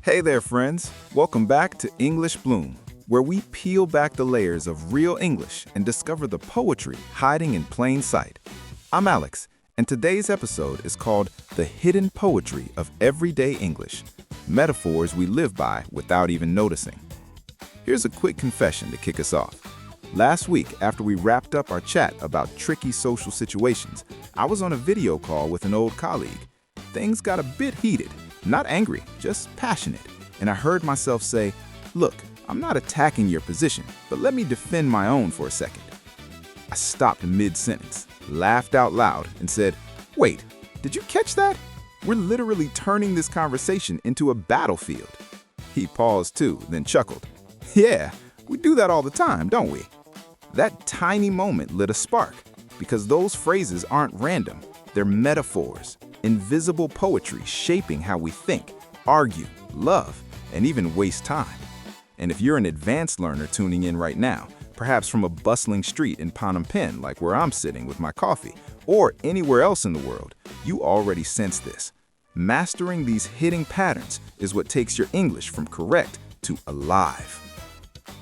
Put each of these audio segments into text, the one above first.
Hey there, friends. Welcome back to English Bloom, where we peel back the layers of real English and discover the poetry hiding in plain sight. I'm Alex, and today's episode is called The Hidden Poetry of Everyday English, Metaphors We Live By Without Even Noticing. Here's a quick confession to kick us off. Last week, after we wrapped up our chat about tricky social situations, I was on a video call with an old colleague. Things got a bit heated. Not angry, just passionate. And I heard myself say, "Look, I'm not attacking your position, but let me defend my own for a second." I stopped mid-sentence, laughed out loud, and said, "Wait, did you catch that? We're literally turning this conversation into a battlefield." He paused too, then chuckled. "Yeah, we do that all the time, don't we?" That tiny moment lit a spark, because those phrases aren't random. They're metaphors. Invisible poetry shaping how we think, argue, love, and even waste time. And if you're an advanced learner tuning in right now, perhaps from a bustling street in Phnom Penh like where I'm sitting with my coffee, or anywhere else in the world, you already sense this. Mastering these hidden patterns is what takes your English from correct to alive.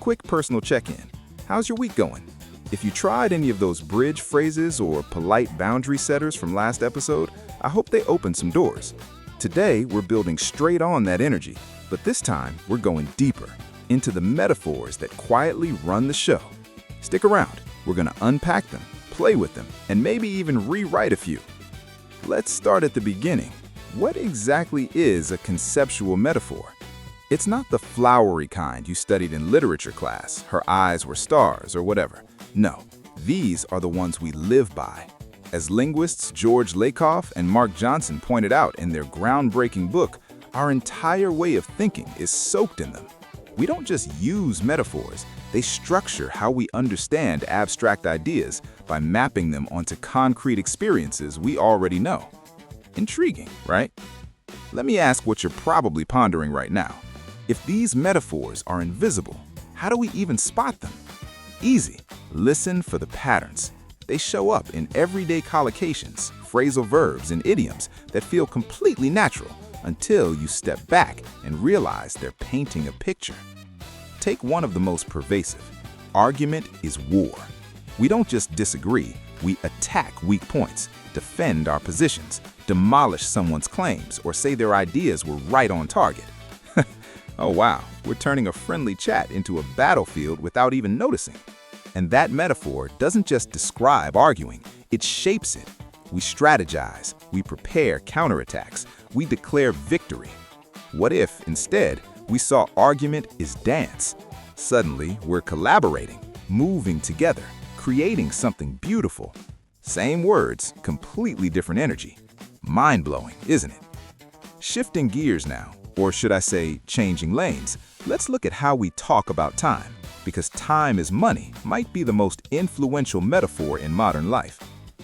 Quick personal check-in. How's your week going? If you tried any of those bridge phrases or polite boundary setters from last episode, I hope they opened some doors. Today, we're building straight on that energy, but this time, we're going deeper into the metaphors that quietly run the show. Stick around. We're going to unpack them, play with them, and maybe even rewrite a few. Let's start at the beginning. What exactly is a conceptual metaphor? It's not the flowery kind you studied in literature class, her eyes were stars, or whatever. No, these are the ones we live by. As linguists George Lakoff and Mark Johnson pointed out in their groundbreaking book, our entire way of thinking is soaked in them. We don't just use metaphors, they structure how we understand abstract ideas by mapping them onto concrete experiences we already know. Intriguing, right? Let me ask what you're probably pondering right now. If these metaphors are invisible, how do we even spot them? Easy. Listen for the patterns. They show up in everyday collocations, phrasal verbs, and idioms that feel completely natural until you step back and realize they're painting a picture. Take one of the most pervasive. Argument is war. We don't just disagree, we attack weak points, defend our positions, demolish someone's claims, or say their ideas were right on target. Oh wow, we're turning a friendly chat into a battlefield without even noticing. And that metaphor doesn't just describe arguing, it shapes it. We strategize, we prepare counterattacks, we declare victory. What if, instead, we saw argument is dance? Suddenly, we're collaborating, moving together, creating something beautiful. Same words, completely different energy. Mind-blowing, isn't it? Shifting gears now, or should I say changing lanes, let's look at how we talk about time, because time is money might be the most influential metaphor in modern life.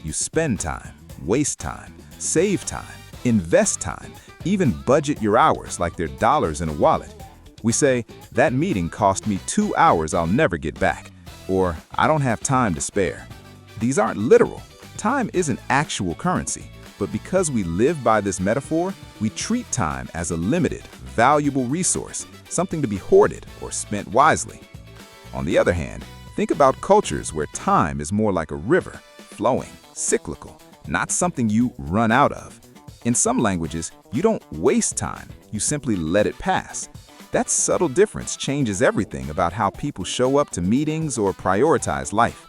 You spend time, waste time, save time, invest time, even budget your hours like they're dollars in a wallet. We say, "That meeting cost me 2 hours I'll never get back," or "I don't have time to spare." These aren't literal. Time isn't actual currency. But because we live by this metaphor, we treat time as a limited, valuable resource, something to be hoarded or spent wisely. On the other hand, think about cultures where time is more like a river, flowing, cyclical, not something you run out of. In some languages, you don't waste time, you simply let it pass. That subtle difference changes everything about how people show up to meetings or prioritize life.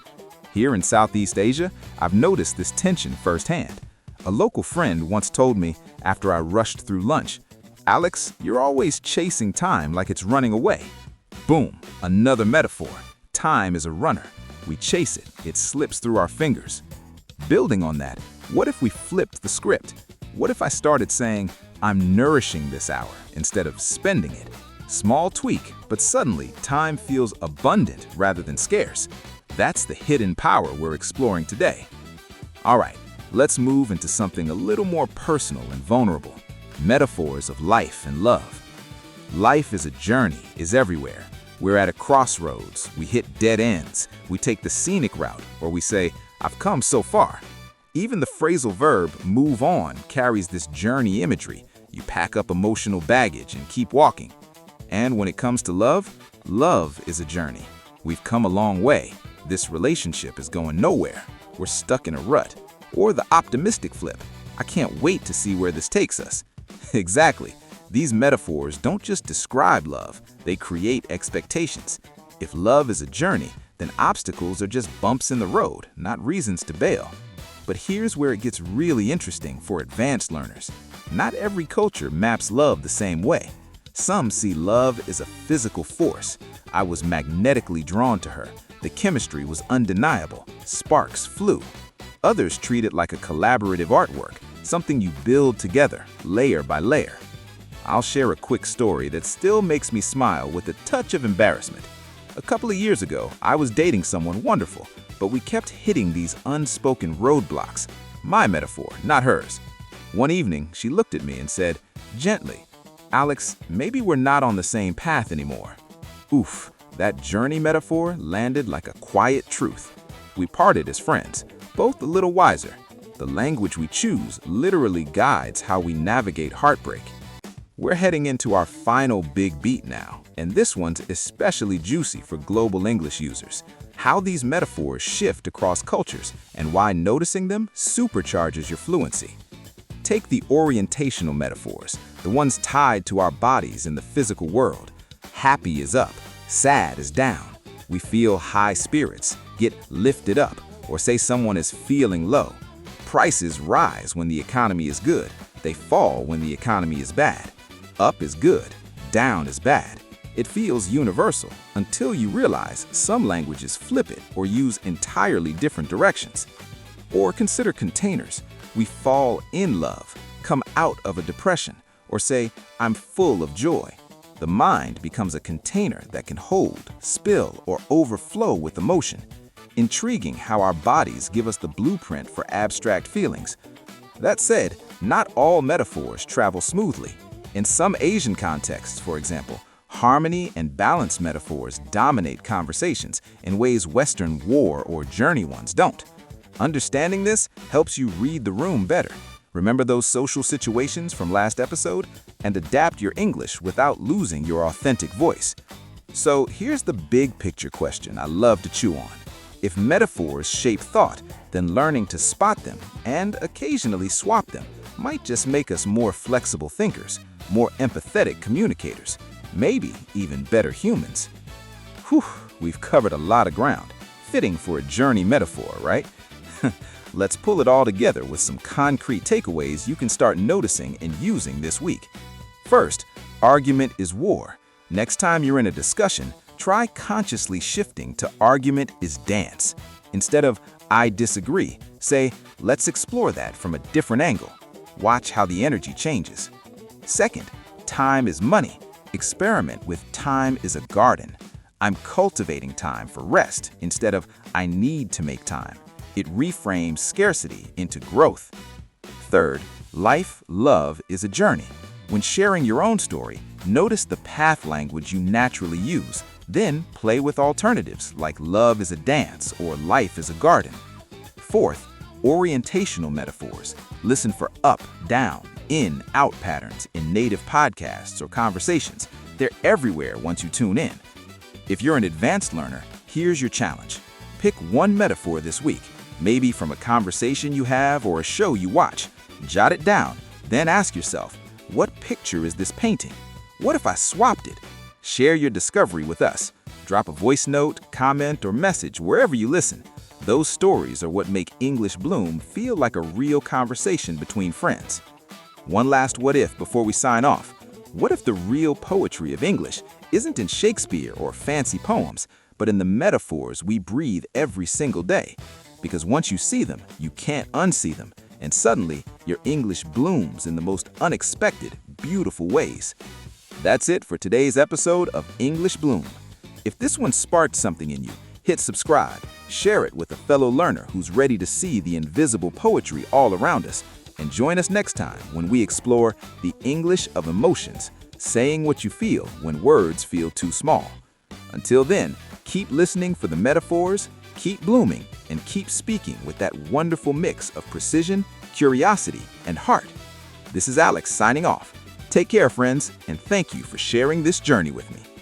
Here in Southeast Asia, I've noticed this tension firsthand. A local friend once told me after I rushed through lunch, "Alex, you're always chasing time like it's running away." Boom, another metaphor. Time is a runner. We chase it, it slips through our fingers. Building on that, what if we flipped the script? What if I started saying, "I'm nourishing this hour," instead of spending it? Small tweak, but suddenly time feels abundant rather than scarce. That's the hidden power we're exploring today. All right. Let's move into something a little more personal and vulnerable. Metaphors of life and love. Life is a journey, is everywhere. We're at a crossroads, we hit dead ends, we take the scenic route, or we say, "I've come so far." Even the phrasal verb, "move on," carries this journey imagery. You pack up emotional baggage and keep walking. And when it comes to love, love is a journey. We've come a long way. This relationship is going nowhere. We're stuck in a rut. Or the optimistic flip. I can't wait to see where this takes us. Exactly. These metaphors don't just describe love, they create expectations. If love is a journey, then obstacles are just bumps in the road, not reasons to bail. But here's where it gets really interesting for advanced learners. Not every culture maps love the same way. Some see love as a physical force. I was magnetically drawn to her. The chemistry was undeniable. Sparks flew. Others treat it like a collaborative artwork, something you build together, layer by layer. I'll share a quick story that still makes me smile with a touch of embarrassment. A couple of years ago, I was dating someone wonderful, but we kept hitting these unspoken roadblocks. My metaphor, not hers. One evening, she looked at me and said, gently, "Alex, maybe we're not on the same path anymore." Oof, that journey metaphor landed like a quiet truth. We parted as friends, both a little wiser. The language we choose literally guides how we navigate heartbreak. We're heading into our final big beat now, and this one's especially juicy for global English users. How these metaphors shift across cultures and why noticing them supercharges your fluency. Take the orientational metaphors, the ones tied to our bodies in the physical world. Happy is up, sad is down. We feel high spirits, get lifted up, or say someone is feeling low. Prices rise when the economy is good. They fall when the economy is bad. Up is good, down is bad. It feels universal until you realize some languages flip it or use entirely different directions. Or consider containers. We fall in love, come out of a depression, or say, "I'm full of joy." The mind becomes a container that can hold, spill, or overflow with emotion. Intriguing how our bodies give us the blueprint for abstract feelings. That said, not all metaphors travel smoothly. In some Asian contexts, for example, harmony and balance metaphors dominate conversations in ways Western war or journey ones don't. Understanding this helps you read the room better. Remember those social situations from last episode? And adapt your English without losing your authentic voice. So here's the big picture question I love to chew on. If metaphors shape thought, then learning to spot them and occasionally swap them might just make us more flexible thinkers, more empathetic communicators, maybe even better humans. Whew, we've covered a lot of ground. Fitting for a journey metaphor, right? Let's pull it all together with some concrete takeaways you can start noticing and using this week. First, argument is war. Next time you're in a discussion, try consciously shifting to argument is dance. Instead of "I disagree," say, "Let's explore that from a different angle." Watch how the energy changes. Second, time is money. Experiment with time is a garden. I'm cultivating time for rest instead of "I need to make time." It reframes scarcity into growth. Third, life, love is a journey. When sharing your own story, notice the path language you naturally use. Then play with alternatives like love is a dance or life is a garden. Fourth, orientational metaphors. Listen for up, down, in, out patterns in native podcasts or conversations. They're everywhere once you tune in. If you're an advanced learner, here's your challenge. Pick one metaphor this week, maybe from a conversation you have or a show you watch. Jot it down, then ask yourself, what picture is this painting? What if I swapped it? Share your discovery with us. Drop a voice note, comment, or message wherever you listen. Those stories are what make English Bloom feel like a real conversation between friends. One last what if before we sign off. What if the real poetry of English isn't in Shakespeare or fancy poems, but in the metaphors we breathe every single day? Because once you see them, you can't unsee them, and suddenly your English blooms in the most unexpected, beautiful ways. That's it for today's episode of English Bloom. If this one sparked something in you, hit subscribe, share it with a fellow learner who's ready to see the invisible poetry all around us, and join us next time when we explore the English of emotions, saying what you feel when words feel too small. Until then, keep listening for the metaphors, keep blooming, and keep speaking with that wonderful mix of precision, curiosity, and heart. This is Alex signing off. Take care, friends, and thank you for sharing this journey with me.